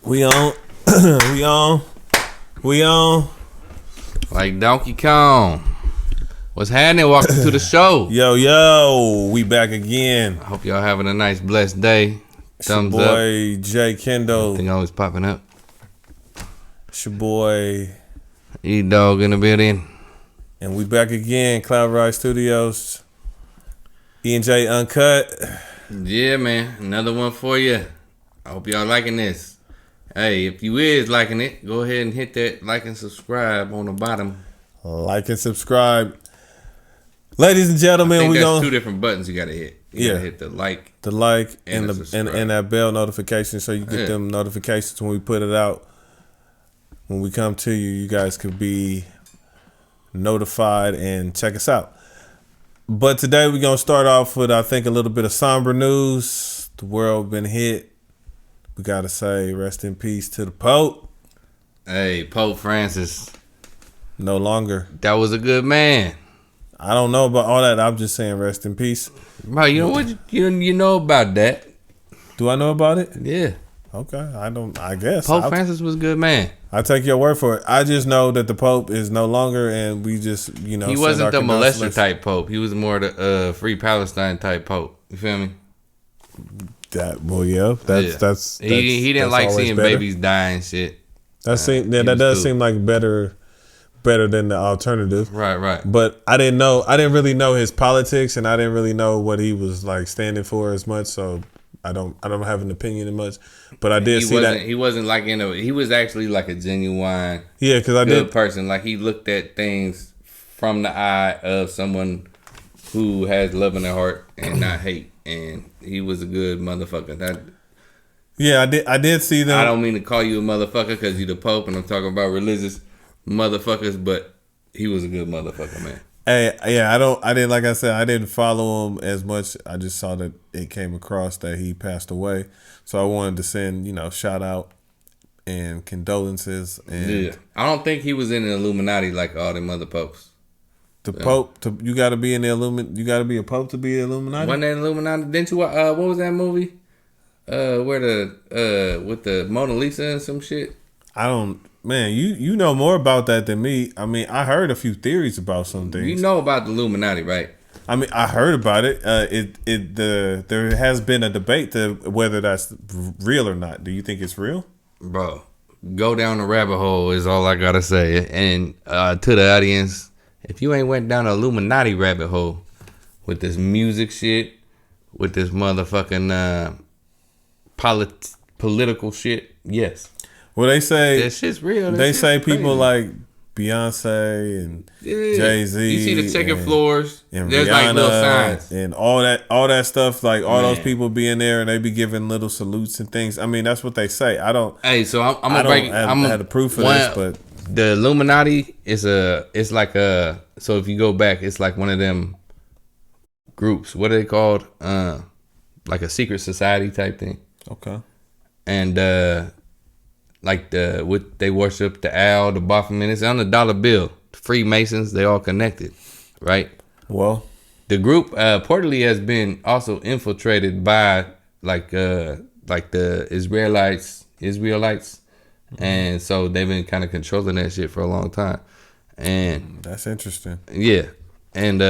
We on. we on. Like Donkey Kong. What's happening? Welcome to the show. Yo, we back again. I hope y'all having a nice, blessed day. Thumbs your up. boy J.Kendall. Thing always popping up. It's your boy E-Dog in the building. And we back again, Cloud Rise Studios. E and J Uncut. Yeah, man. Another one for you. I hope y'all liking this. Hey, if you is liking it, go ahead and hit that like and subscribe on the bottom. Like and subscribe. Ladies and gentlemen, we got two different buttons you gotta hit. You gotta hit the like and that bell notification so you get them notifications when we put it out. When we come to you, you guys could be notified and check us out. But today we're gonna start off with, I think, a little bit of somber news. The world been hit. We gotta say rest in peace to the Pope. Hey, Pope Francis. No longer. That was a good man. I don't know about all that. I'm just saying rest in peace. Bro, you know what? You know about that. Do I know about it? Yeah. Okay. I guess. Pope Francis was a good man. I take your word for it. I just know that the Pope is no longer, and we just, he wasn't the molester type Pope. He was more the Free Palestine type Pope. You feel me? That's he didn't like seeing babies die and shit. That does seem like better than the alternative. Right. But I didn't really know his politics, and I didn't really know what he was like standing for as much, so I don't have an opinion as much. But I did see that he wasn't like he was actually like a genuine good person. Like he looked at things from the eye of someone who has love in their heart and not hate, and he was a good motherfucker. I did see that. I don't mean to call you a motherfucker because you're the Pope and I'm talking about religious motherfuckers, but he was a good motherfucker, man. Hey, I didn't follow him as much. I just saw that it came across that he passed away. So I wanted to send, shout out and condolences. And I don't think he was in the Illuminati like all them other popes. The Pope, you got to be in the you got to be a Pope to be the Illuminati. Wasn't that Illuminati? Didn't you? What was that movie? Where with the Mona Lisa and some shit. Man, you know more about that than me. I mean, I heard a few theories about some things. You know about the Illuminati, right? I mean, I heard about it. There has been a debate to whether that's real or not. Do you think it's real? Bro, go down the rabbit hole is all I gotta say. And to the audience, if you ain't went down the Illuminati rabbit hole with this music shit, with this motherfucking political shit, yes. Well, they say that shit's real. They say people like Beyonce and Jay-Z. You see the second floors. And there's Rihanna like little signs and all that stuff. Like all those people be in there and they be giving little salutes and things. I mean, that's what they say. I don't. Hey, so I'm gonna break. I had the proof of this, but the Illuminati it's like a. So if you go back, it's like one of them groups. What are they called? Like a secret society type thing. Okay. And like they worship the owl, the Baphomet. It's on the dollar bill. The Freemasons, they all connected, right? Well, the group reportedly has been also infiltrated by like the Israelites, and so they've been kind of controlling that shit for a long time. And that's interesting. Yeah, and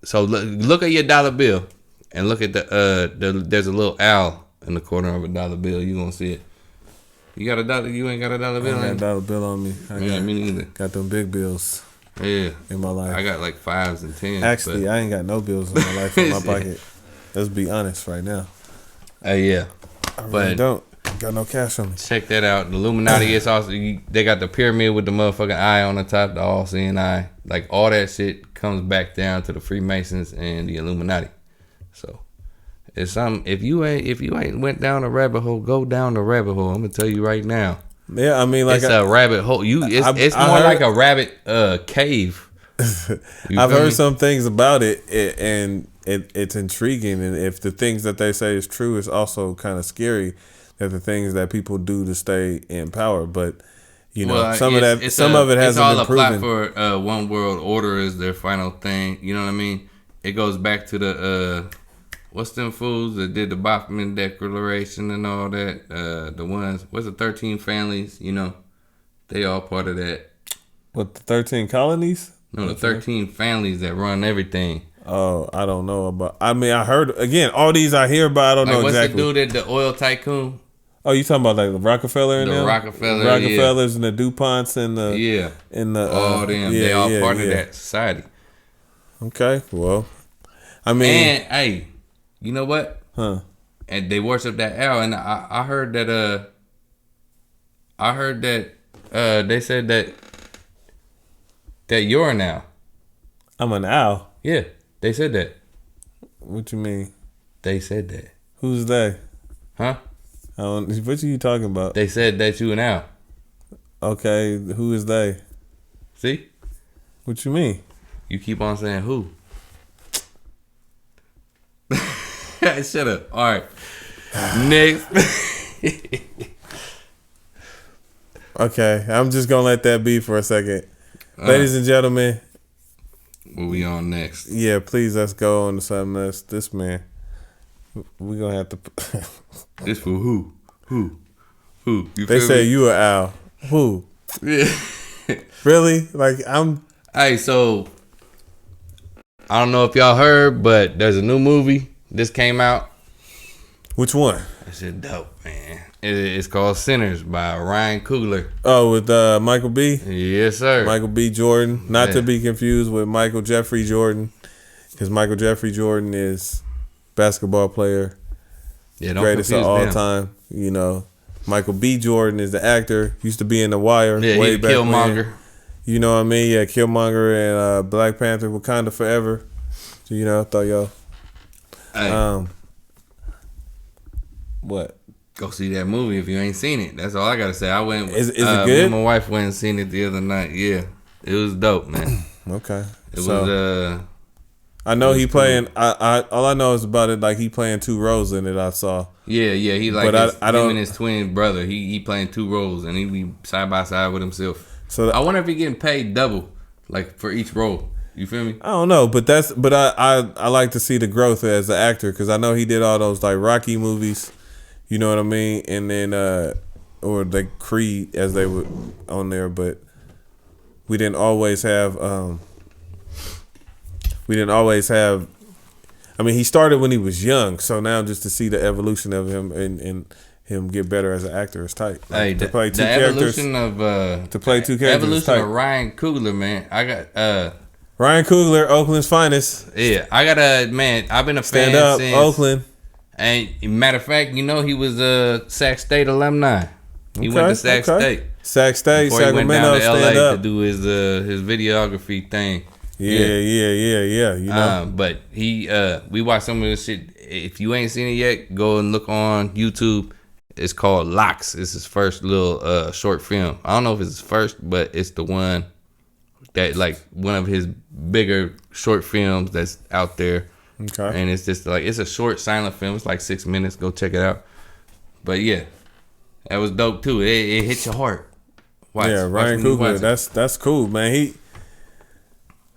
so look at your dollar bill and look at there's a little owl in the corner of a dollar bill. You gonna see it. You got a dollar? You ain't got a dollar bill? I got a dollar bill on me. Me neither. Got them big bills. Yeah. In my life. I got like 5s and 10s. Actually, I ain't got no bills in my life in my pocket. Let's be honest right now. Yeah. I really don't. Got no cash on me. Check that out. The Illuminati is also, they got the pyramid with the motherfucking eye on the top, the all-seeing eye. Like all that shit comes back down to the Freemasons and the Illuminati. So. It's something. If you ain't went down the rabbit hole, go down the rabbit hole. I'm gonna tell you right now. Yeah, I mean, like it's a rabbit hole. It's more like a rabbit cave. I've heard some things about it, and it's intriguing. And if the things that they say is true, it's also kind of scary. That the things that people do to stay in power, but some of it hasn't been proven. It's all a plot for one world order is their final thing. You know what I mean? It goes back to the. what's them fools that did the Bachman Declaration and all that? The ones, what's the 13 families? You know, they all part of that. What, the 13 colonies? No, the 13 families that run everything. Oh, I don't know about. I mean, I heard again. All these I hear about. I don't know exactly. What's the dude that the oil tycoon? Oh, you talking about like the Rockefeller and them? Rockefellers and the DuPonts and the all them. They all part of that society. Okay, well, I mean, and hey, you know what? Huh? And they worship that owl, and I heard that they said that you're an owl. I'm an owl. Yeah, they said that. What you mean? They said that. Who's they? Huh? What are you talking about? They said that you an owl. Okay, who is they? See? What you mean? You keep on saying who? Shut up. All right. Next. Okay, I'm just gonna let that be for a second. Ladies and gentlemen. What we on next? Yeah, please let's go on to something else. This man. We're gonna have to This for who? Who? They say you an owl. Who? Yeah. Really? Like I'm Hey, so I don't know if y'all heard, but there's a new movie. This came out. Which one? That shit dope, man. It's called Sinners by Ryan Coogler. Oh, with Michael B? Yes, sir. Michael B. Jordan. Not to be confused with Michael Jeffrey Jordan. Because Michael Jeffrey Jordan is basketball player. Yeah, don't greatest of all them. time. You know. Michael B. Jordan is the actor. Used to be in The Wire. Yeah, way he's back Killmonger. When. You know what I mean? Yeah, Killmonger and Black Panther, Wakanda Forever. So, you know, I thought y'all. Hey. What? Go see that movie if you ain't seen it. That's all I gotta say. I went. Is it good? Me and my wife went and seen it the other night. Yeah, it was dope, man. Okay. It was. I know he playing. I all I know is about it. Like he playing two roles in it. I saw. Yeah. He like. But I don't. Him and his twin brother. He playing two roles and he be side by side with himself. So I wonder if he getting paid double, like for each role. You feel me? I don't know, but I like to see the growth as an actor because I know he did all those like Rocky movies. You know what I mean? And then, or the Creed as they were on there, but we didn't always have. I mean, he started when he was young, so now just to see the evolution of him and him get better as an actor is tight. Like, hey, to play two the characters. Evolution of to play two characters. Evolution is tight. of Ryan Coogler, man. I got Ryan Coogler, Oakland's finest. Yeah, I got man. I've been a Stand fan up, since Oakland. And matter of fact, you know he was a Sac State alumni. He went to Sac State. Sac State, before Sacramento, he went down to stand LA up. to do his videography thing. Yeah. You know, but we watched some of this shit. If you ain't seen it yet, go and look on YouTube. It's called Locks. It's his first little short film. I don't know if it's his first, but it's the one that like one of his bigger short films that's out there. Okay. And it's just like it's a short silent film. It's like 6 minutes. Go check it out. But yeah, that was dope too. It hit your heart. Ryan Coogler. That's cool, man.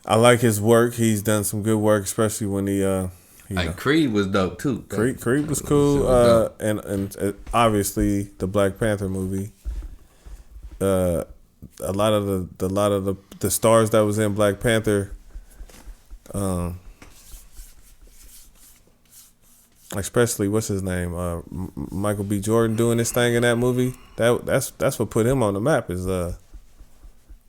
I like his work. He's done some good work, especially when he Creed was dope too. Creed was cool. And obviously the Black Panther movie. A lot of the stars that was in Black Panther. Especially what's his name, Michael B. Jordan doing his thing in that movie. That's what put him on the map. Is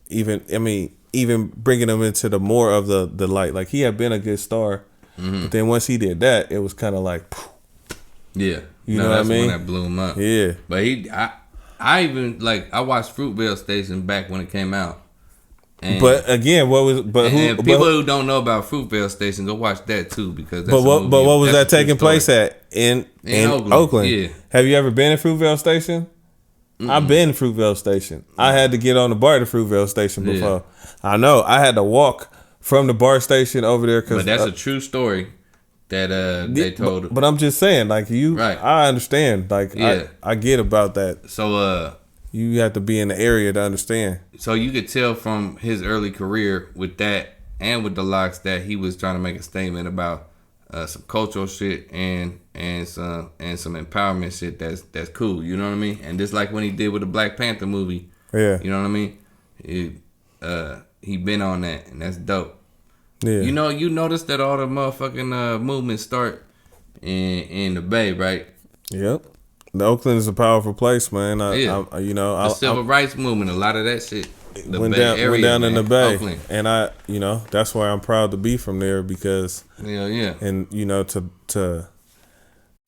even bringing him into the more of the light. Like he had been a good star, but then once he did that, it was kind of like, yeah, you know what I mean? When that blew him up. Yeah, but I even like I watched Fruitvale Station back when it came out. And, but again, people who don't know about Fruitvale Station, go watch that too because. That's what was that taking place at in Oakland? Yeah. Have you ever been in Fruitvale Station? Mm-mm. I've been in Fruitvale Station. I had to get on the bar to Fruitvale Station before. Yeah. I know. I had to walk from the bar station over there. But that's a true story that they told. But I'm just saying, like right. I understand. Like I get about that. So you have to be in the area to understand. So you could tell from his early career with that and with the Locks that he was trying to make a statement about some cultural shit and some empowerment shit that's cool. You know what I mean? And just like when he did with the Black Panther movie. Yeah. You know what I mean? He been on that, and that's dope. Yeah. You notice that all the motherfucking movements start in the Bay, right? Yep. The Oakland is a powerful place, man. The civil rights movement, a lot of that shit. Went down in the Bay, Oakland. And that's why I'm proud to be from there because and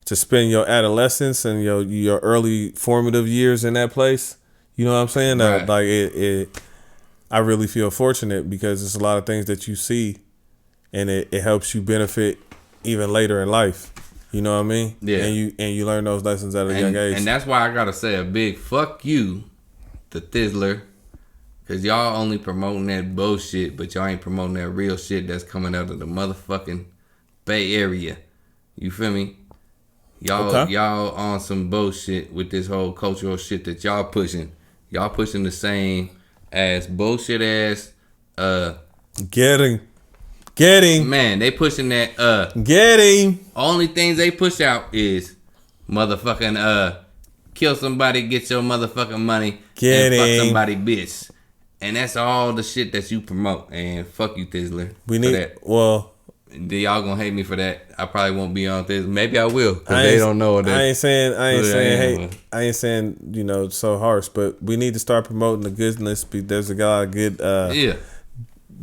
to spend your adolescence and your early formative years in that place, you know what I'm saying? Right. I really feel fortunate because there's a lot of things that you see, and it helps you benefit even later in life. You know what I mean? Yeah. And you learn those lessons at a young age. And that's why I gotta say a big fuck you to Thizzler. Cause y'all only promoting that bullshit, but y'all ain't promoting that real shit that's coming out of the motherfucking Bay Area. You feel me? Y'all on some bullshit with this whole cultural shit that y'all pushing. Y'all pushing the same as bullshit ass Get him. Man, they pushing that Get him. Only things they push out is motherfucking kill somebody, get your motherfucking money, and fuck somebody bitch. And that's all the shit that you promote. And fuck you, Thizzler. We need that. Well, y'all gonna hate me for that. I probably won't be on this. Maybe I will, cause they don't know that. I ain't saying so harsh, but we need to start promoting the goodness. There's a lot of good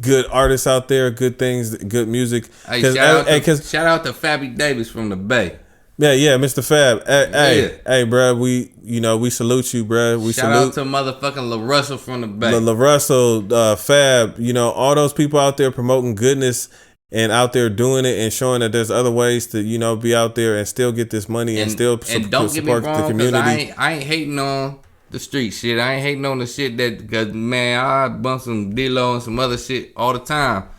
good artists out there, good things, good music. Hey, shout out to Fabby Davis from the Bay. Yeah, Mr. Fab. Hey, bro, we salute you, bro. Shout out to motherfucking La Russell from the Bay. La Russell, Fab, all those people out there promoting goodness and out there doing it and showing that there's other ways to, be out there and still get this money and still don't get me wrong, the community. I ain't hating on the street shit. I ain't hating on the shit because, man, I bump some D-Lo and some other shit all the time.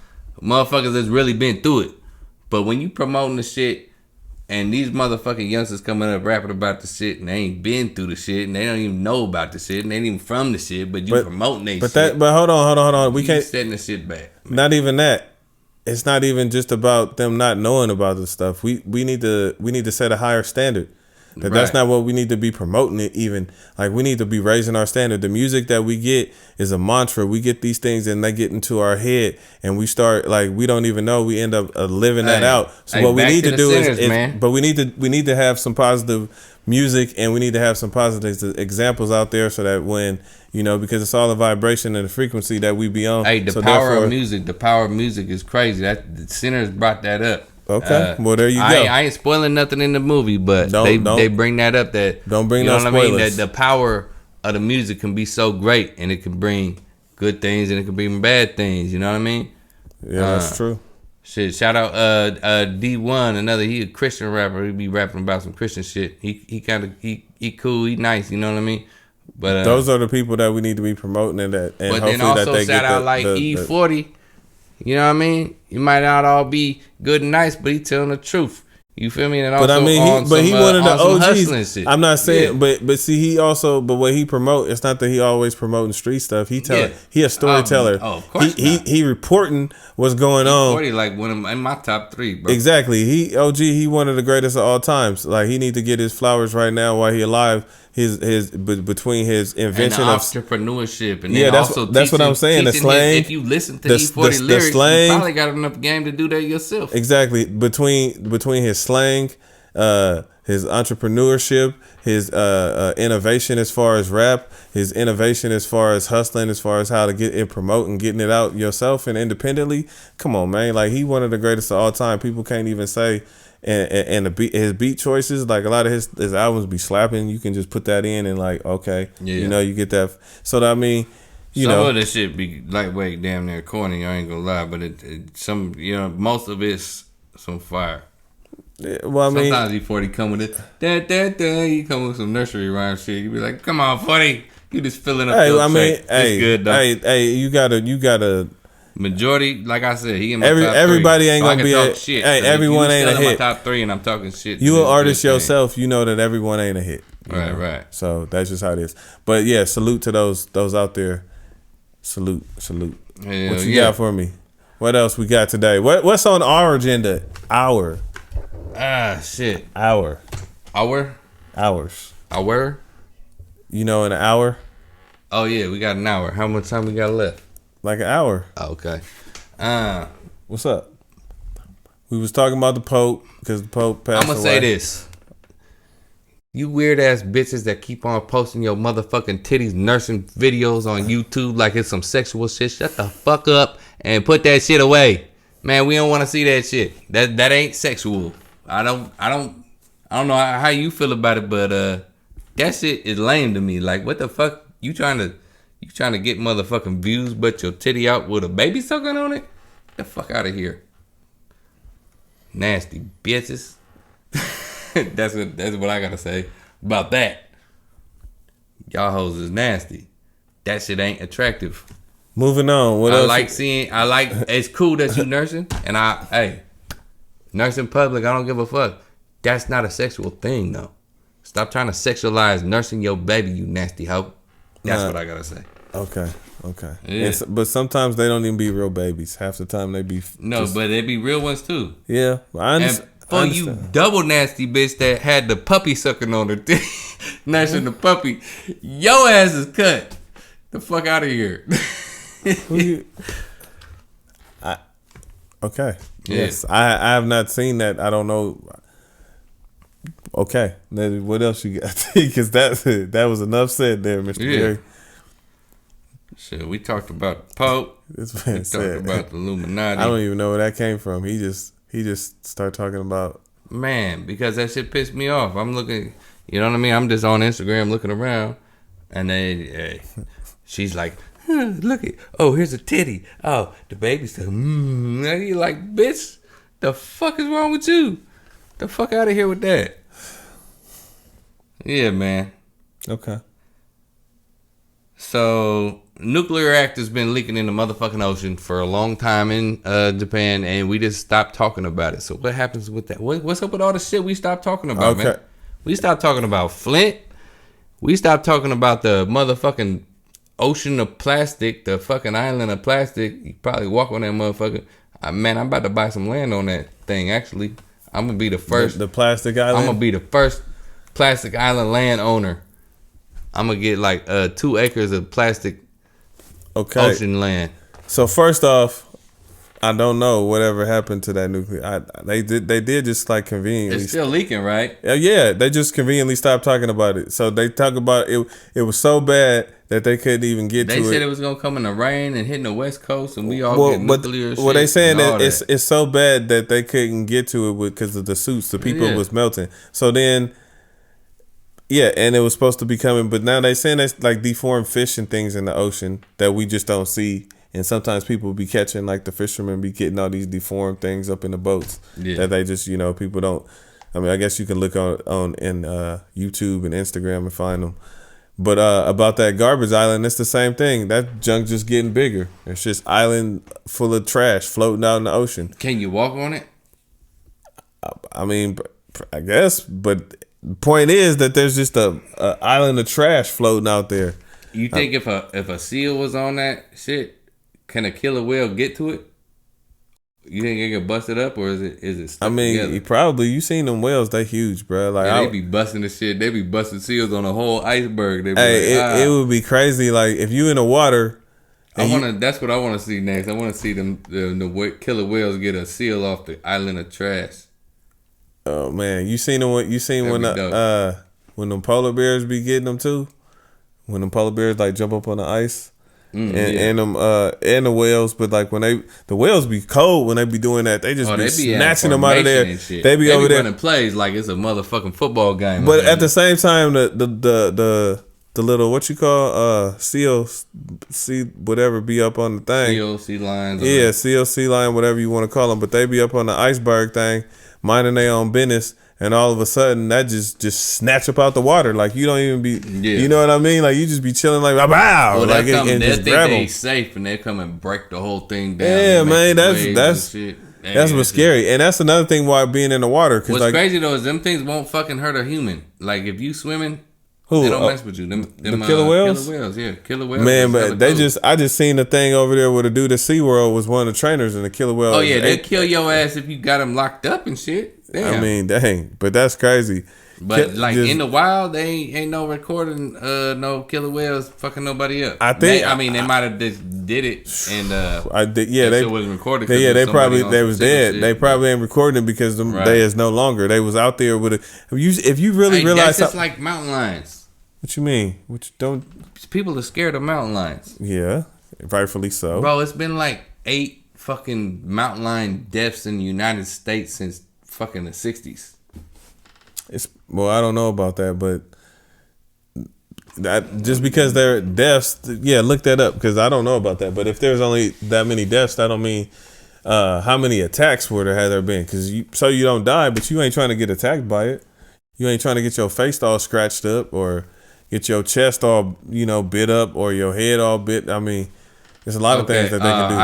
Motherfuckers that's really been through it. But when you promoting the shit and these motherfucking youngsters coming up rapping about the shit and they ain't been through the shit and they don't even know about the shit and they ain't even from the shit, but promoting they shit. But hold on. We can't setting the shit back. Man. Not even that. It's not even just about them not knowing about this stuff. We need to set a higher standard. That's not what we need to be promoting it even. Like, we need to be raising our standard. The music that we get is a mantra. We get these things and they get into our head and we start, like, we don't even know. We end up living that out. So what we need to do but we need to have some positive music and we need to have some positive examples out there so that when, because it's all a vibration and the frequency that we be on. Hey, the power of music is crazy. That the Sinners brought that up. Okay, well there you go. I ain't spoiling nothing in the movie, but they bring that up. That don't bring no spoilers. I mean? That the power of the music can be so great, and it can bring good things, and it can bring bad things. You know what I mean? Yeah, that's true. Shit, shout out D1, he a Christian rapper. He be rapping about some Christian shit. He cool, he nice. You know what I mean? But those are the people that we need to be promoting and hopefully then also that they shout get out like E40. You know what I mean? You might not all be good and nice, but he telling the truth. You feel me? And also he one of the OGs. Shit. I'm not saying, but see, but what he promote, it's not that he always promoting street stuff. He a storyteller. Of course he reporting what's going on. 40, like one of in my top 3, bro. Exactly. He one of the greatest of all times. Like, he need to get his flowers right now while he alive. Between his invention and of entrepreneurship and that's what I'm saying. The slang. If you listen to E40 lyrics, slang, you probably got enough game to do that yourself. Exactly. Between his slang, his entrepreneurship, his innovation as far as rap, his innovation as far as hustling, as far as how to get it promoting, getting it out yourself and independently. Come on, man. Like, he one of the greatest of all time. People can't even say. And his beat choices, like a lot of his albums be slapping. You can just put that in and like, okay, you get that. So that, I mean, some of this shit be lightweight, damn near corny. I ain't gonna lie, but most of it's some fire. Yeah, well, I mean, sometimes E40 come with it. He come with some nursery rhyme shit. You be like, come on, 40, you just filling up. It's good though. You gotta. Majority, like I said, he in my top 3. Everybody ain't gonna be a shit. Hey, everyone ain't a hit. My top 3, and I'm talking shit. You an artist yourself, you know that everyone ain't a hit. Right. So that's just how it is. But yeah, salute to those out there. Salute. Hell what you got for me? What else we got today? What's on our agenda? Shit. Hours. You know, an hour. Oh yeah, we got an hour. How much time we got left? Like an hour. Oh, okay. What's up? We was talking about the Pope because the Pope passed away. I'm gonna say this. You weird ass bitches that keep on posting your motherfucking titties nursing videos on YouTube like it's some sexual shit. Shut the fuck up and put that shit away. Man, we don't want to see that shit. That ain't sexual. I don't know how you feel about it, but that shit is lame to me. Like, what the fuck? You trying to get motherfucking views, but your titty out with a baby sucking on it? Get the fuck out of here. Nasty bitches. That's what I gotta say about that. Y'all hoes is nasty. That shit ain't attractive. Moving on. What else? It's cool that you nursing, and nursing public, I don't give a fuck. That's not a sexual thing, though. Stop trying to sexualize nursing your baby, you nasty hoe. That's what I gotta say. Okay. Yeah. But sometimes they don't even be real babies. Half the time they be. But they be real ones too. Yeah, I understand. And for you double nasty bitch that had the puppy sucking on her nursing the puppy, your ass is cut. The fuck out of here. Okay. Yeah. Yes, I have not seen that. I don't know. Okay, what else you got? Because that was enough said there, Mr. Gary. Shit, we talked about the Pope. This man we talked about the Illuminati. I don't even know where that came from. He just started talking about, man, because that shit pissed me off. I'm looking, you know what I mean? I'm just on Instagram looking around, and she's like, look at, here's a titty. Oh, the baby's like, And you like, bitch, the fuck is wrong with you? The fuck out of here with that. Yeah, man. Okay. So, nuclear reactor's been leaking in the motherfucking ocean for a long time in Japan, and we just stopped talking about it. So, what happens with that? What's up with all the shit we stopped talking about, man? We stopped talking about Flint. We stopped talking about the motherfucking ocean of plastic, the fucking island of plastic. You probably walk on that motherfucker. Man, I'm about to buy some land on that thing, actually. I'm going to be the first. The plastic island? I'm going to be the first plastic island landowner. I'm going to get like 2 acres of plastic ocean land. So first off, I don't know whatever happened to that nuclear. They did just like conveniently. It's still leaking, right? Yeah, they just conveniently stopped talking about it. So they talk about it. It was so bad that they couldn't even get to it. They said it was gonna come in the rain and hitting the West Coast, and we all get nuclear shit. Well, they saying that it's so bad that they couldn't get to it because of the suits. The people was melting. So then, and it was supposed to be coming, but now they saying there's like deformed fish and things in the ocean that we just don't see. And sometimes people be catching, like the fishermen be getting all these deformed things up in the boats that they just, people don't. I mean, I guess you can look on YouTube and Instagram and find them. But about that garbage island, it's the same thing. That junk just getting bigger. It's just island full of trash floating out in the ocean. Can you walk on it? I mean, I guess. But the point is that there's just a island of trash floating out there. You think if a seal was on that shit, can a killer whale get to it? You think it get busted up, or is it stuck together? Probably. You seen them whales? They huge, bro. Like they be busting the shit. They be busting seals on a whole iceberg. They be it would be crazy. Like if you in the water. That's what I want to see next. I want to see the killer whales get a seal off the island of trash. Oh man, you seen them? You seen when them polar bears be getting them too? When them polar bears like jump up on the ice. And them and the whales, but like when the whales be cold when they be doing that, they just be snatching them out of there. They be over there running plays like it's a motherfucking football game. But at the same time, the little what you call seals, whatever be up on the thing. Sea lions. Sea lion, whatever you want to call them. But they be up on the iceberg thing, minding their own business. And all of a sudden, that just snatch up out the water. Like, you don't even be, you know what I mean? Like, you just be chilling like, wow. Well, like, and just grab them. They safe, and they come and break the whole thing down. Yeah, man, that's what's scary. And that's another thing why being in the water. What's crazy, though, is them things won't fucking hurt a human. Like, if you swimming, they don't mess with you. Them killer whales? Killer whales, yeah. Killer whales. Man, but I just seen the thing over there with a dude at SeaWorld was one of the trainers in the killer whale. Oh, yeah, they'll kill your ass if you got them locked up and shit. Damn. I mean, dang, but that's crazy. But like in the wild, they ain't no recording no killer whales fucking nobody up. I think. They might have just did it and they wasn't recorded. They was dead. They probably ain't recording it because they is no longer. They was out there with if you really realize that's just like mountain lions. What you mean? What you don't? People are scared of mountain lions. Yeah, rightfully so. Bro, it's been like 8 fucking mountain lion deaths in the United States since fucking the 60s. I don't know about that, but that just because they're deaths, look that up because I don't know about that. But if there's only that many deaths, that don't mean how many attacks had there been? Because you don't die, but you ain't trying to get attacked by it. You ain't trying to get your face all scratched up or get your chest all bit up or your head all bit. I mean, there's a lot of things that they can do.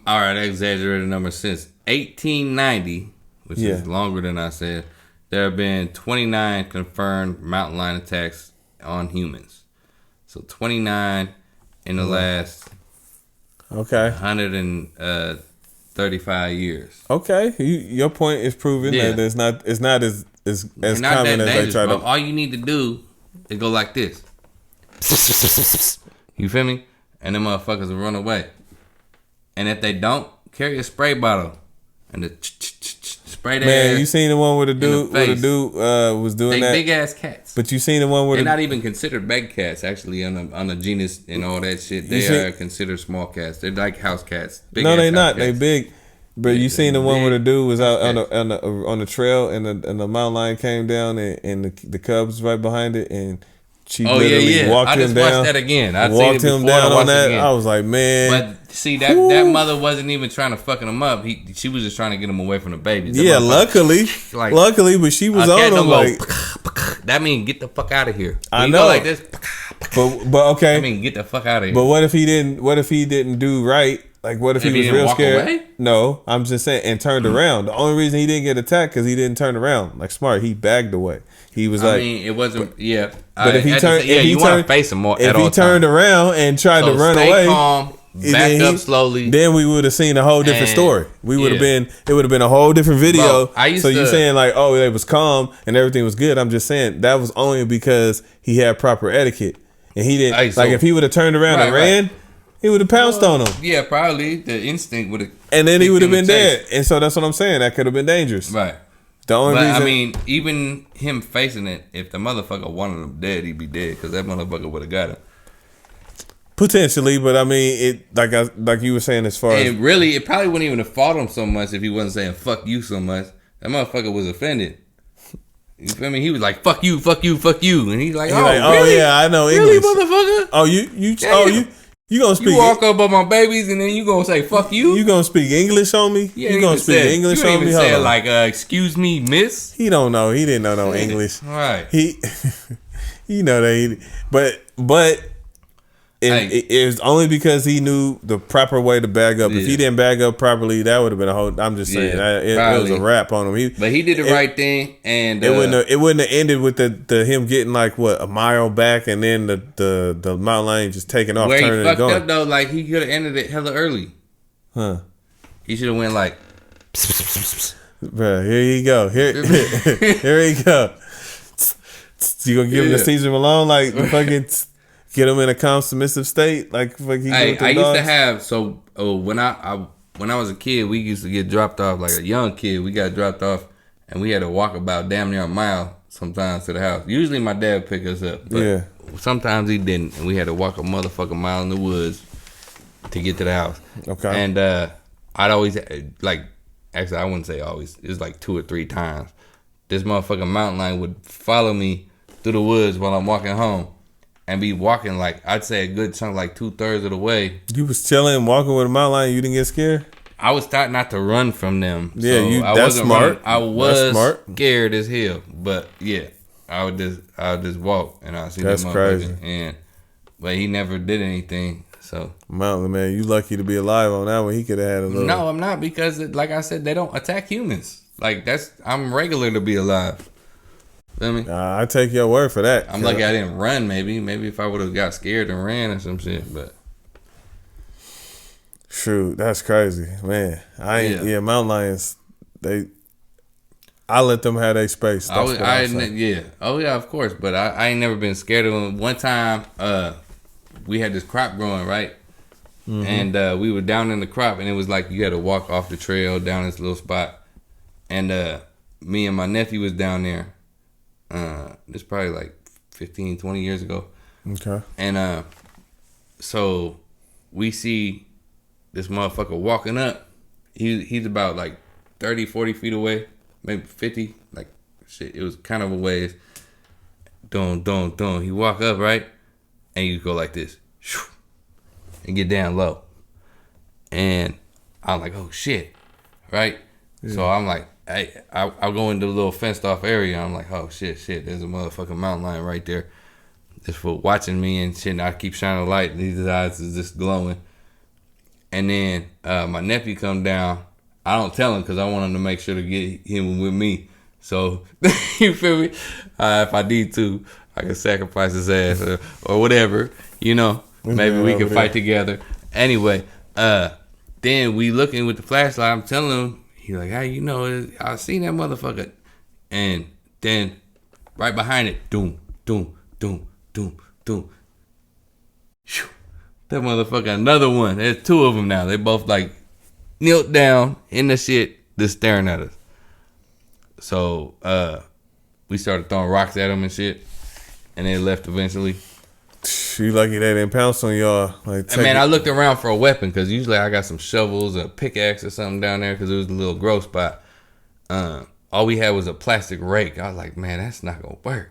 All right, I exaggerated the number. Since 1890, which is longer than I said. There have been 29 confirmed mountain lion attacks on humans. So 29 in the last 135 years. Okay, your point is proven that it's not as common as they try to. All you need to do is go like this. You feel me? And them motherfuckers will run away. And if they don't, carry a spray bottle and spray their Man, you seen the one where the dude was doing that? Big ass cats. But you seen the one where they're not even considered big cats actually on the genus and all that shit. They are considered small cats. They're like house cats. No, they not. They big. But you seen the one where the dude was out on the trail and the mountain lion came down and the cubs was right behind it and she literally walked him down. I just watched that again. I walked him down on that. I was like, man. But see that mother wasn't even trying to fucking him up. She was just trying to get him away from the babies. Luckily, but she was on him like. That means get the fuck out of here. I know. Go like this. But okay. I mean, get the fuck out of here. But what if he didn't do right? Like, what if he was real scared? Away? No, I'm just saying, and turned around. The only reason he didn't get attacked because he didn't turn around. Like smart, he bagged away. He was I mean, it wasn't. But if he turned, you want to face him more. If he turned around and tried to run away, calm, back up slowly. Then we would have seen a whole different story. We would have been. It would have been a whole different video. Bro, you saying like, oh, it was calm and everything was good. I'm just saying that was only because he had proper etiquette and he didn't. Like if he would have turned around and ran. He would have pounced on him. Yeah, probably. The instinct would have. And then he would have been dead. And so that's what I'm saying. That could have been dangerous. Right. The only reason. I mean, even him facing it, if the motherfucker wanted him dead, he'd be dead because that motherfucker would have got him. Potentially, but I mean, like you were saying as far as. It probably wouldn't even have fought him so much if he wasn't saying fuck you so much. That motherfucker was offended. You feel me? He was like, fuck you, fuck you, fuck you. And he's like, really? Yeah, I know really, English. Motherfucker? Oh, you gonna speak? You walk up on my babies and then you gonna say fuck you? You gonna speak English on me? You gonna speak English on me? You didn't even say like, excuse me, miss. He don't know. He didn't know no English. Right. You know that. But it was only because he knew the proper way to bag up. If he didn't bag up properly, that would have been a whole. I'm just saying, it was a wrap on him. But he did the right thing, and it wouldn't have ended with the him getting like a mile back, and then the mountain lion just taking off, turning and going. Where he fucked up though, like he could have ended it hella early. Huh? He should have went like, bro. Here you go. Here you go. You gonna give him the Caesar Malone like fucking. Get him in a calm, submissive state, like I used to have. So when I was a kid, we used to get dropped off like a young kid. We got dropped off, and we had to walk about damn near a mile sometimes to the house. Usually my dad would pick us up, but sometimes he didn't, and we had to walk a motherfucking mile in the woods to get to the house. Okay. And I'd always actually I wouldn't say always. It was like 2 or 3 times. This motherfucking mountain lion would follow me through the woods while I'm walking home. And be walking like I'd say a good chunk, like 2/3 of the way. You was chilling, walking with a mountain lion. You didn't get scared. I was taught not to run from them. Yeah, that's smart. I was scared as hell, but yeah, I would just walk and I see that's that crazy. But he never did anything. So mountain man, you lucky to be alive on that one. He could have had a little. No, I'm not because like I said, they don't attack humans. Like I'm regular to be alive. Feel me? I take your word for that. I'm lucky I didn't run. Maybe if I would have got scared and ran or some shit, but shoot, that's crazy, man. Mountain lions. I let them have their space. Yeah. Oh yeah, of course. But I ain't never been scared of them. One time, we had this crop growing, right? Mm-hmm. And we were down in the crop, and it was like you had to walk off the trail down this little spot. And me and my nephew was down there. This probably like 15, 20 years ago. Okay. And so we see this motherfucker walking up. He's about like 30, 40 feet away, maybe 50. Like shit, it was kind of a ways. Don't. He walk up, right? And you go like this. And get down low. And I'm like, oh shit. Right? Yeah. So I'm like, hey, I'll go into the little fenced off area. I'm like, oh shit, there's a motherfucking mountain lion right there. Just for watching me and shit. And I keep shining a light and his eyes is just glowing. And then my nephew come down. I don't tell him because I want him to make sure to get him with me. So, you feel me? If I need to, I can sacrifice his ass or whatever, you know. Maybe we can fight together. Anyway, then we looking with the flashlight. I'm telling him, he's like, hey, you know, I seen that motherfucker. And then right behind it, doom. Shoo. That motherfucker, another one. There's two of them now. They both like knelt down in the shit, just staring at us. So we started throwing rocks at them and shit. And they left eventually. You lucky they didn't pounce on y'all. Like, man, I looked around for a weapon because usually I got some shovels or a pickaxe or something down there because it was a little gross spot. All we had was a plastic rake. I was like, man, that's not gonna work.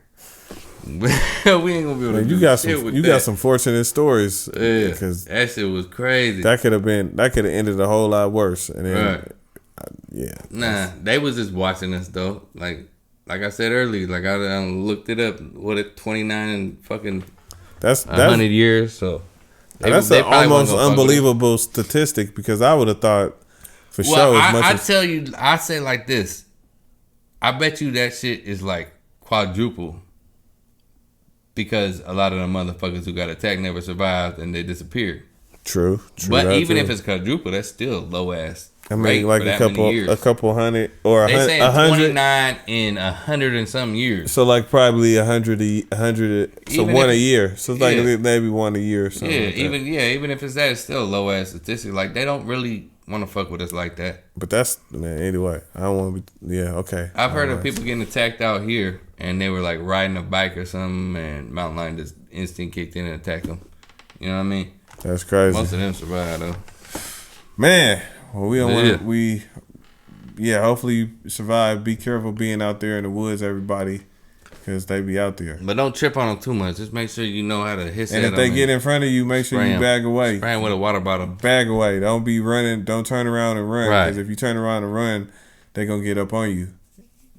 We ain't gonna be able to do shit with that. You got some fortunate stories. Yeah, because that shit was crazy. That could have ended a whole lot worse. And then, right. Nah, they was just watching us though. Like I said earlier, like I looked it up. What it 29 and fucking. That's 100 years, so that's an almost unbelievable statistic because I would have thought for sure. I tell you, I say like this. I bet you that shit is like quadruple because a lot of the motherfuckers who got attacked never survived and they disappeared. True. But even if it's quadruple, that's still low ass. I mean, like a couple hundred or they say 29 in 100 and some years. So like probably 100. So one a year. So it's like maybe one a year or something. Yeah, like even if it's that, it's still a low ass statistic. Like they don't really want to fuck with us like that. But that's anyway. I don't want to be. Yeah, okay. I've heard of people getting attacked out here, and they were like riding a bike or something, and mountain lion just instinct kicked in and attacked them. You know what I mean? That's crazy. Most of them survived though. Man. Well, we don't want hopefully you survive. Be careful being out there in the woods, everybody, because they be out there. But don't trip on them too much. Just make sure you know how to hit. And if they get in front of you, make sure you bag away. Spray them with a water bottle. Bag away. Don't be running. Don't turn around and run. Because if you turn around and run, they gonna get up on you.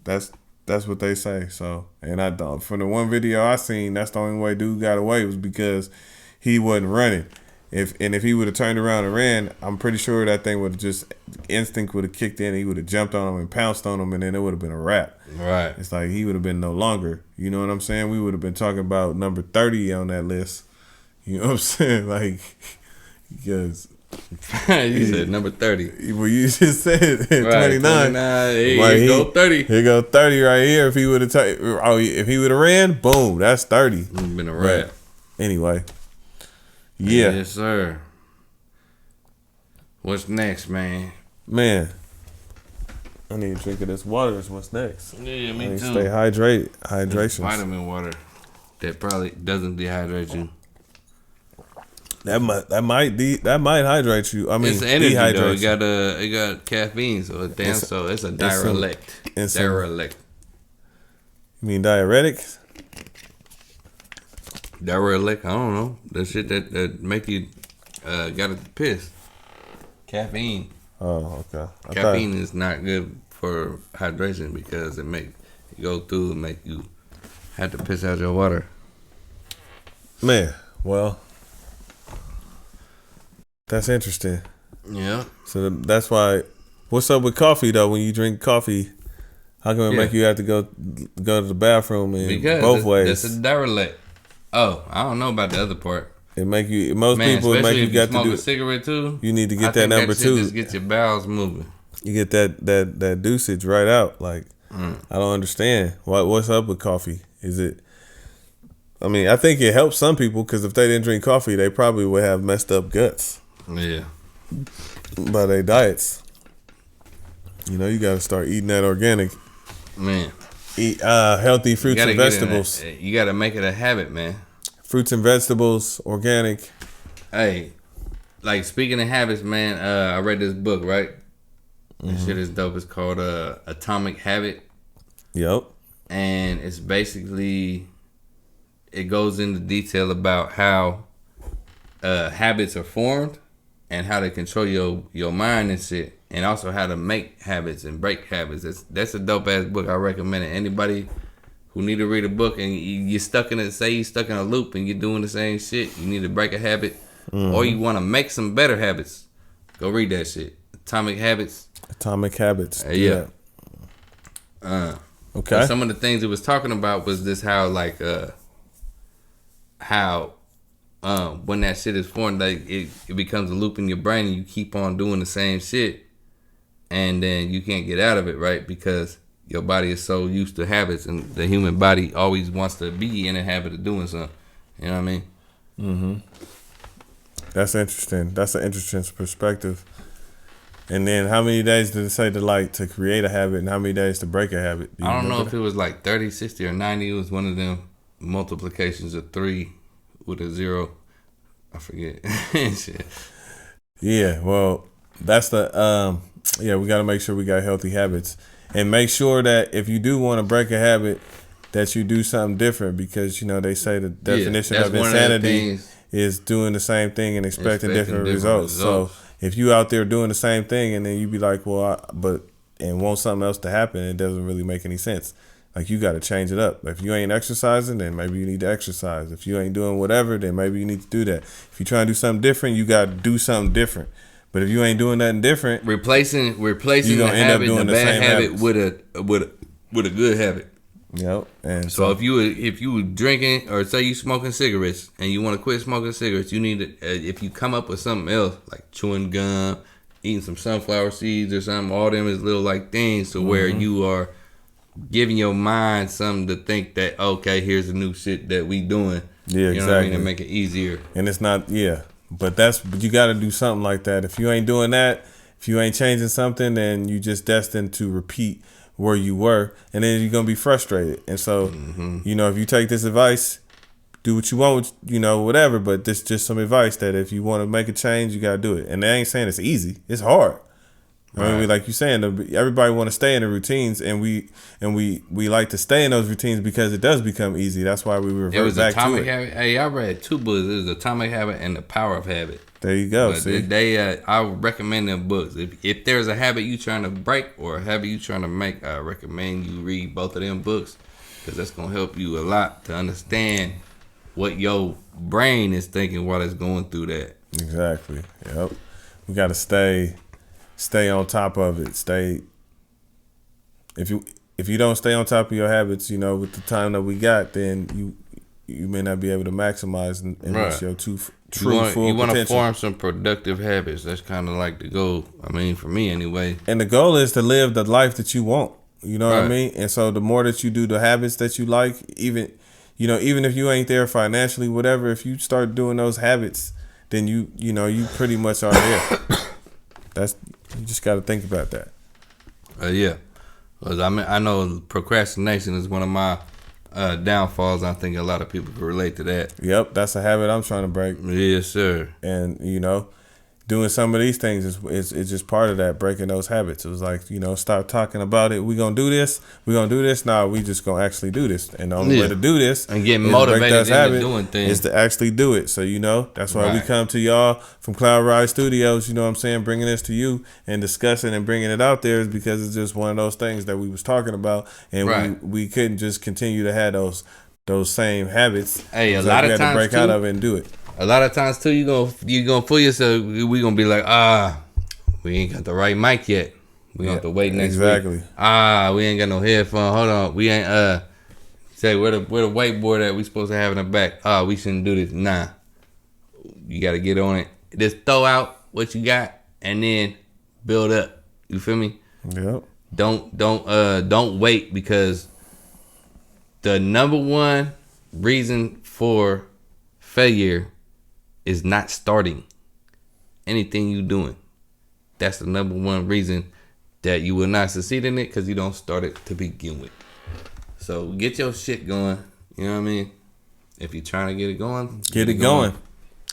That's what they say. So, and I don't. From the one video I seen, that's the only way dude got away was because he wasn't running. If he would have turned around and ran, I'm pretty sure that thing would have just instinct would have kicked in. He would have jumped on him and pounced on him, and then it would have been a wrap. Right. It's like he would have been no longer. You know what I'm saying? We would have been talking about number 30 on that list. You know what I'm saying? Like, because you said number 30. Well, you just said 29. 29. Here go 30. Here go 30 right here. If he would have ran, boom, that's 30. It would have been a wrap. Anyway. Yeah. Yes, sir. What's next, man? Man, I need to drink of this water. Is what's next? Yeah, me too. Stay hydrated. Hydration. Vitamin water that probably doesn't dehydrate you. That might hydrate you. I mean, it's energy though. It got caffeine, so it's a diuretic. Diuretic. You mean diuretics? Diuretic, I don't know. The shit that make you gotta piss. Caffeine. Oh, okay. Caffeine is not good for hydration because it make you go through and make you have to piss out your water. Man, well, that's interesting. Yeah. So that's why. What's up with coffee though? When you drink coffee, how come it make you have to go to the bathroom in both ways? That's a diuretic. Oh, I don't know about the other part. It make you. Most people it make you got to do. Smoke a cigarette too. You need to get that number 2. Just get your bowels moving. You get that dosage right out. Like I don't understand. What's up with coffee? Is it? I mean, I think it helps some people because if they didn't drink coffee, they probably would have messed up guts. Yeah. By their diets. You know, you got to start eating that organic. Man. Eat healthy fruits and vegetables. You got to make it a habit, man. Fruits and vegetables, organic. Hey, like speaking of habits, man, I read this book, right? This shit is dope. It's called Atomic Habit. Yep. And it's basically, it goes into detail about how habits are formed and how to control your mind and shit. And also how to make habits and break habits. That's a dope ass book. I recommend it. Anybody who need to read a book and you're stuck in it, say you're stuck in a loop and you're doing the same shit, you need to break a habit, or you want to make some better habits, go read that shit. Atomic Habits. Yeah. Okay. Some of the things it was talking about was this how when that shit is formed, like it becomes a loop in your brain and you keep on doing the same shit and then you can't get out of it, right? Because your body is so used to habits and the human body always wants to be in a habit of doing something. You know what I mean? Mm-hmm. That's interesting. That's an interesting perspective. And then how many days did it say to create a habit and how many days to break a habit? I don't know if it was like 30, 60, or 90. It was one of them multiplications of 3 with a 0. I forget. Shit. Yeah, well, that's the we got to make sure we got healthy habits and make sure that if you do want to break a habit that you do something different because they say the definition of insanity is doing the same thing and expecting different results. So if you out there doing the same thing and then you be like, well, and want something else to happen, it doesn't really make any sense. Like you got to change it up. If you ain't exercising, then maybe you need to exercise. If you ain't doing whatever, then maybe you need to do that. If you trying to do something different, you got to do something different. But if you ain't doing nothing different, replacing the habit, the bad habit with a good habit. Yep. And so if you were drinking or say you smoking cigarettes and you want to quit smoking cigarettes, you need to if you come up with something else like chewing gum, eating some sunflower seeds or something, all them is little like things to where you are giving your mind something to think that okay, here's the new shit that we doing. Yeah, exactly. You know what I mean? To make it easier. And it's not but you got to do something like that. If you ain't doing that, if you ain't changing something, then you just destined to repeat where you were, and then you're gonna be frustrated. And so, if you take this advice, do what you want, whatever. But this just some advice that if you want to make a change, you gotta do it. And they ain't saying it's easy; it's hard. Right. I mean, like you saying, everybody want to stay in the routines, and we like to stay in those routines because it does become easy. That's why we revert back to it. Habit. Hey, I read 2 books. It was Atomic Habit and The Power of Habit. There you go. But see, I would recommend them books. If there's a habit you trying to break or a habit you trying to make, I recommend you read both of them books because that's gonna help you a lot to understand what your brain is thinking while it's going through that. Exactly. Yep. We gotta stay on top of it. If you don't stay on top of your habits, with the time that we got, then you may not be able to maximize and reach your full potential. You want to form some productive habits. That's kind of like the goal. I mean, for me anyway. And the goal is to live the life that you want. You know what I mean? And so the more that you do the habits that you like, even if you ain't there financially, whatever, if you start doing those habits, then you pretty much are there. You just got to think about that. Yeah. Because I know procrastination is one of my downfalls. I think a lot of people can relate to that. Yep, that's a habit I'm trying to break. Yes, sir. And doing some of these things is just part of that, breaking those habits. It was like, stop talking about it. We gonna do this. Nah, we just gonna actually do this. And the only way to do this and get motivated into doing things is to actually do it. So that's why we come to y'all from Cloud Rise Studios. You know what I'm saying, bringing this to you and discussing and bringing it out there is because it's just one of those things that we was talking about, and we couldn't just continue to have those same habits. Hey, a lot of times we had to break out of it and do it. A lot of times too, you gonna fool yourself. We gonna be like, we ain't got the right mic yet. We gonna have to wait next week. We ain't got no headphone. Hold on, we ain't say where the whiteboard at? We supposed to have in the back. We shouldn't do this. Nah, you got to get on it. Just throw out what you got and then build up. You feel me? Yep. don't wait, because the number one reason for failure is not starting anything you doing. That's the number one reason that you will not succeed in it, because you don't start it to begin with. So get your shit going. You know what I mean? If you're trying to get it going, get it going.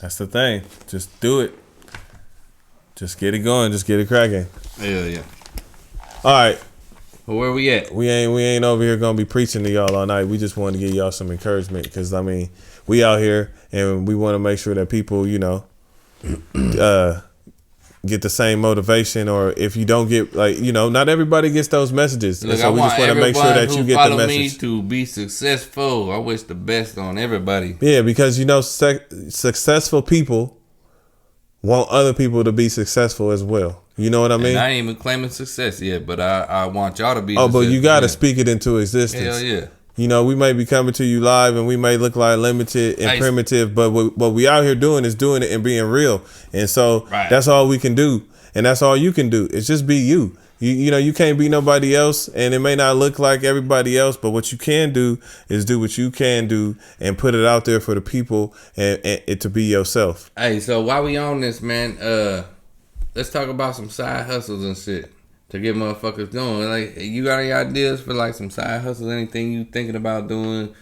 That's the thing. Just do it. Just get it going. Just get it cracking. Yeah. All right. Well, where we at? We ain't over here gonna be preaching to y'all all night. We just wanted to give y'all some encouragement, because I mean, we out here and we want to make sure that people, you know, get the same motivation. Or if you don't get, like, you know, not everybody gets those messages. Look, so we just want to make sure that you get the message. Me to be successful. I wish the best on everybody. Yeah, because you know, successful people want other people to be successful as well. You know what I mean? And I ain't even claiming success yet, but I want y'all to be. Oh, but you got to speak it into existence. Hell yeah. You know, we may be coming to you live and we may look like limited and primitive, but what we out here doing is doing it and being real. And so that's all we can do. And that's all you can do. It's just be you. You know, you can't be nobody else, and it may not look like everybody else, but what you can do is do what you can do and put it out there for the people and to be yourself. Hey, so while we on this, man, let's talk about some side hustles and shit to get motherfuckers doing. Like, you got any ideas for like some side hustles? Anything you thinking about doing?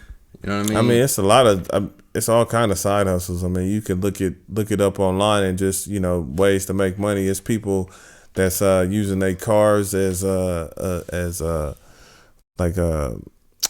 You know what I mean? I mean, it's a lot of, it's all kind of side hustles. I mean, you can look it up online and just, you know, ways to make money. It's people that's using their cars as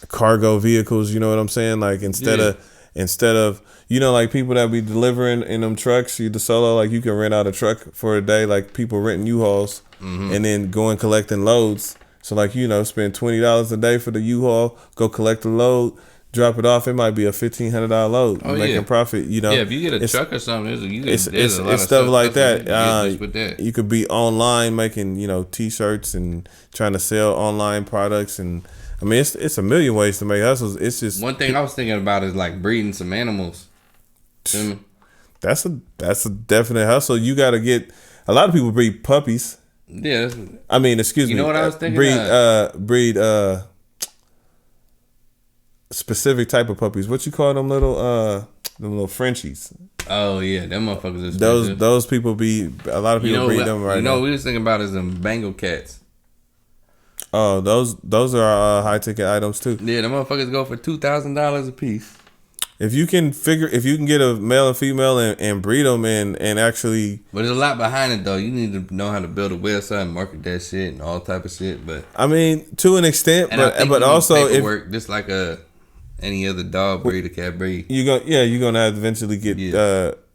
cargo vehicles. You know what I'm saying? Like instead of you know, like people that be delivering in them trucks, you the solo, like you can rent out a truck for a day, like people renting U-Hauls, and then going collecting loads. So like, you know, spend $20 a day for the U-Haul, go collect the load, drop it off. It might be a $1,500 load. You're making profit, you know. Yeah, if you get a truck or something, it's stuff like that. You could be online making, you know, T-shirts and trying to sell online products, and I mean, it's a million ways to make hustles. It's just one thing I was thinking about is like breeding some animals. That's a definite hustle. You got to get. A lot of people breed puppies. Yeah. I mean, excuse me. You know what I was thinking? Breed specific type of puppies. What you call them little Frenchies? Oh yeah, them motherfuckers are expensive. Those people be, a lot of people breed them right now. You know what we was thinking about is them Bengal cats. Oh, those are high ticket items too. Yeah, them motherfuckers go for $2,000 a piece. If you can get a male and female and breed them and actually, but there's a lot behind it though. You need to know how to build a website and market that shit and all type of shit. But I mean, to an extent, but also paperwork, just like any other dog breed or cat breed. You're gonna have to eventually get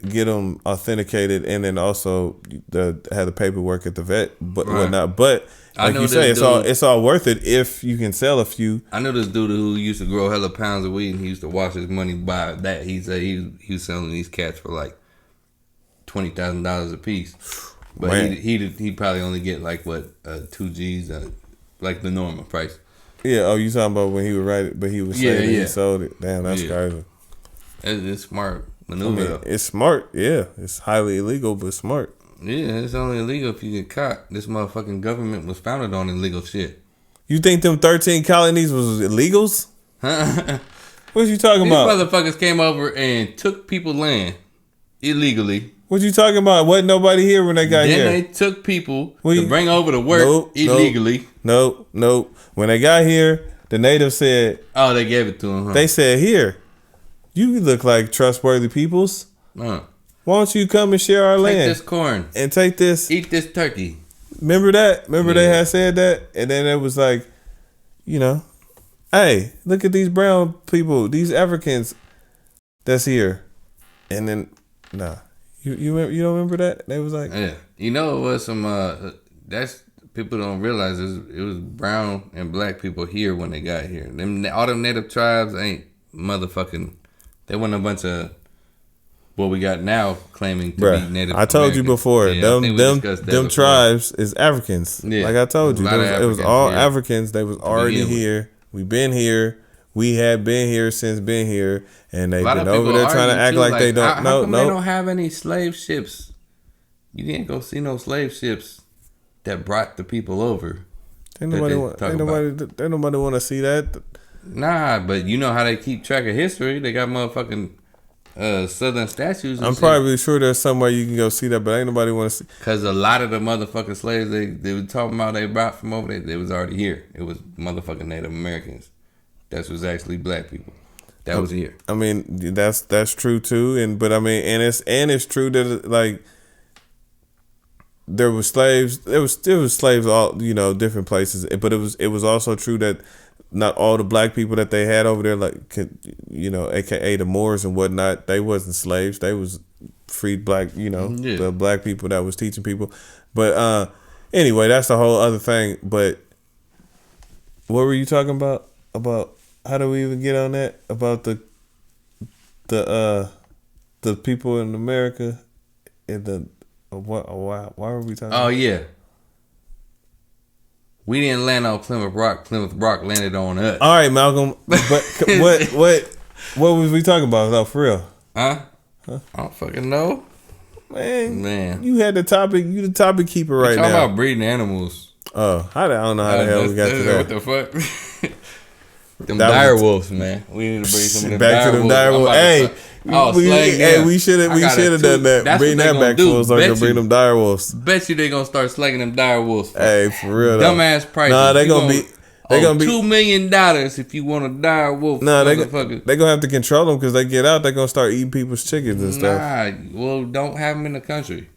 them authenticated, and then also have the paperwork at the vet, but whatnot. But like you say, it's all worth it if you can sell a few. I know this dude who used to grow hella pounds of weed, and he used to wash his money by that. He said he was selling these cats for like $20,000 a piece, but he probably only get like 2 G's, like the normal price. Yeah. Oh, you talking about when he would write it, but he was saying he sold it. Damn, that's crazy. It's smart maneuver. I mean, it's smart. Yeah, it's highly illegal, but smart. Yeah, it's only illegal if you get caught. This motherfucking government was founded on illegal shit. You think them 13 colonies was illegals? What you talking about? These motherfuckers came over and took people's land illegally. What you talking about? Wasn't nobody here when they got here. Then they took people to bring over to work illegally. Nope. When they got here, the natives said... Oh, they gave it to them, huh? They said, here, you look like trustworthy peoples. Why don't you come and share our land? Take this corn. And take this. Eat this turkey. Remember that? They had said that? And then it was like, you know, hey, look at these brown people, these Africans that's here. And then, nah. You don't remember that? They was like... Yeah. You know, it was some... that's... People don't realize it was brown and black people here when they got here. All them native tribes ain't motherfucking... They weren't a bunch of... What we got now claiming to be Native I told you before, them tribes is Africans. Yeah. Like I told you, it was all Africans. They was already here. We been here. We had been here since been here, and they've been over there trying to act like they don't. How come they don't have any slave ships? You didn't go see no slave ships that brought the people over. Ain't nobody want to see that. Nah, but you know how they keep track of history. They got motherfucking Southern statues. I'm probably sure there's somewhere you can go see that, but ain't nobody want to see. Because a lot of the motherfucking slaves they were talking about they brought from over there, they was already here. It was motherfucking Native Americans. That was actually black people. That was here. I mean, that's true too, and it's true that like there was slaves. There was slaves all different places, but it was also true that not all the black people that they had over there, like AKA the Moors and whatnot, they wasn't slaves. They was freed black, the black people that was teaching people. But anyway, that's a whole other thing. But what were you talking about? About how do we even get on that? About the people in America and the why were we talking? Oh yeah. We didn't land on Plymouth Rock. Plymouth Rock landed on us. All right, Malcolm. But what was we talking about though, for real? Huh? I don't fucking know. Man. You had the topic. You the topic keeper right now. Talking about breeding animals. Oh, I don't know how the hell we got to that. What the fuck? Them dire wolves, man. We need to bring some of them back to them dire wolves. Hey, we should have done that. Bring that back for us so I can bring them dire wolves. Bet you they gonna start slanging them dire wolves. Hey, for real. Dumbass prices. Nah, they gonna be $2 million if you want a dire wolf. Nah, they gonna have to control them because they get out. They gonna start eating people's chickens and stuff. Nah, well, don't have them in the country.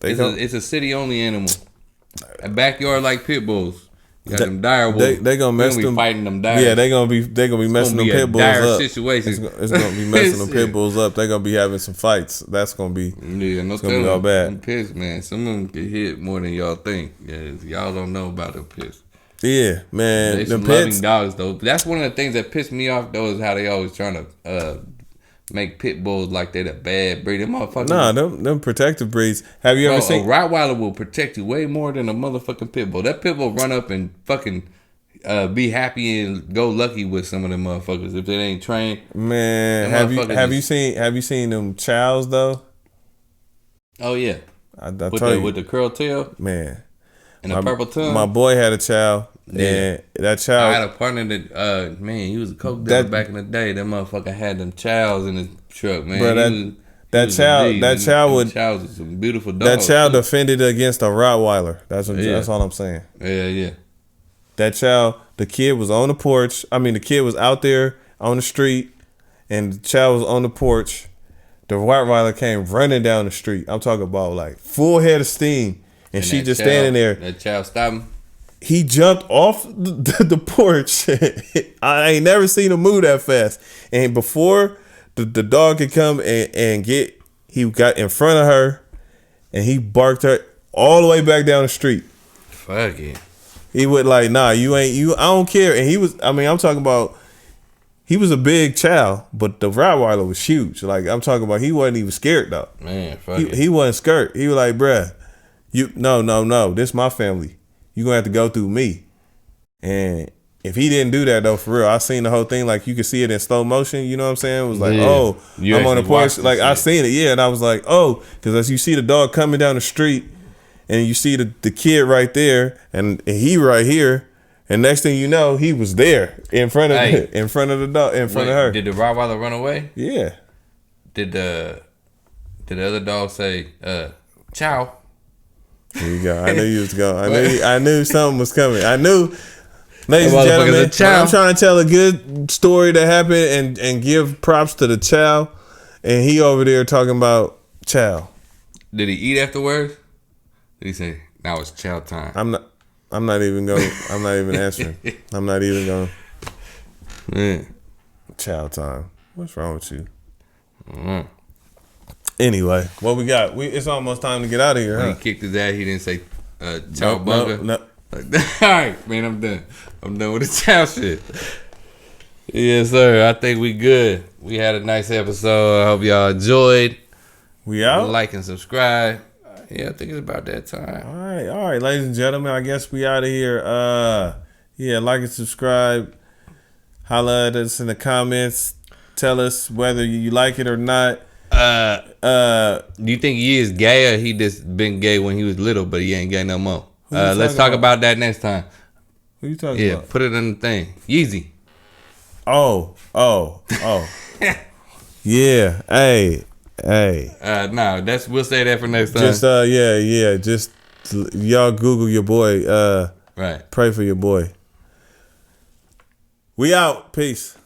It's a city only animal. A backyard like pit bulls. You got them dire wolves. They gonna mess them. Fighting them dire. Yeah, they gonna be messing them pit bulls up. Situation. It's gonna be messing them pit bulls up. They gonna be having some fights. That's gonna be it's gonna be all bad. Them pits, man. Some of them get hit more than y'all think. Yeah, y'all don't know about the pits. Yeah, man. They some loving dogs though. That's one of the things that pissed me off though is how they always trying to make pit bulls like they're the bad breed. Them motherfuckers. Nah, them protective breeds. Have you ever seen a Rottweiler will protect you way more than a motherfucking pit bull. That pit bull run up and fucking be happy and go lucky with some of them motherfuckers if they ain't trained. Man, have you seen them chows though? Oh yeah, with the curl tail, man, and the purple tongue. My boy had a chow. Yeah, and that chow. I had a partner that he was a coke dealer back in the day. That motherfucker had them chows in his truck, man. Bro, that chow would. Chows was some beautiful dogs. That chow defended against a Rottweiler. That's all I'm saying. Yeah. That chow, the kid was on the porch. I mean, the kid was out there on the street, and the chow was on the porch. The Rottweiler came running down the street. I'm talking about like full head of steam, and she just standing there. That chow stopped him. He jumped off the porch. I ain't never seen him move that fast. And before the dog could come and he got in front of her, and he barked her all the way back down the street. Fuck it. He would like, nah, you ain't you. I don't care. And he was. I mean, I'm talking about. He was a big chow, but the Rottweiler was huge. Like I'm talking about, he wasn't even scared though. Man, fuck it. He wasn't scared. He was like, bruh, no, this my family. You gonna have to go through me. And if he didn't do that though, for real, I seen the whole thing. Like you could see it in slow motion. You know what I'm saying? It was like, I'm on the porch. Like I seen it, yeah. And I was like, because as you see the dog coming down the street, and you see the kid right there, and he right here, and next thing you know, he was there in front of the dog, in front of her. Did the Rottweiler run away? Yeah. Did the other dog say, "Ciao"? There you go. I knew you was going. I knew something was coming. I knew, ladies and gentlemen, I'm trying to tell a good story that happened and give props to the chow, and he over there talking about chow. Did he eat afterwards? Did he say, "Now it's chow time"? I'm not even answering. I'm not even going. Man. Chow time. What's wrong with you? Anyway, what we got? It's almost time to get out of here, huh? He kicked his ass. He didn't say chow bunga. No. All right, man, I'm done. I'm done with the chow shit. Yes, sir. I think we good. We had a nice episode. I hope y'all enjoyed. We out? Like and subscribe. Yeah, I think it's about that time. All right, ladies and gentlemen. I guess we out of here. Like and subscribe. Holla at us in the comments. Tell us whether you like it or not. Do you think he is gay or he just been gay when he was little, but he ain't gay no more? Let's talk about that next time. What you talking Yeah, about? put it in the thing. Yeezy. Oh. Yeah. Hey. No, we'll say that for next time. Just yeah. Just y'all Google your boy. Right. Pray for your boy. We out. Peace.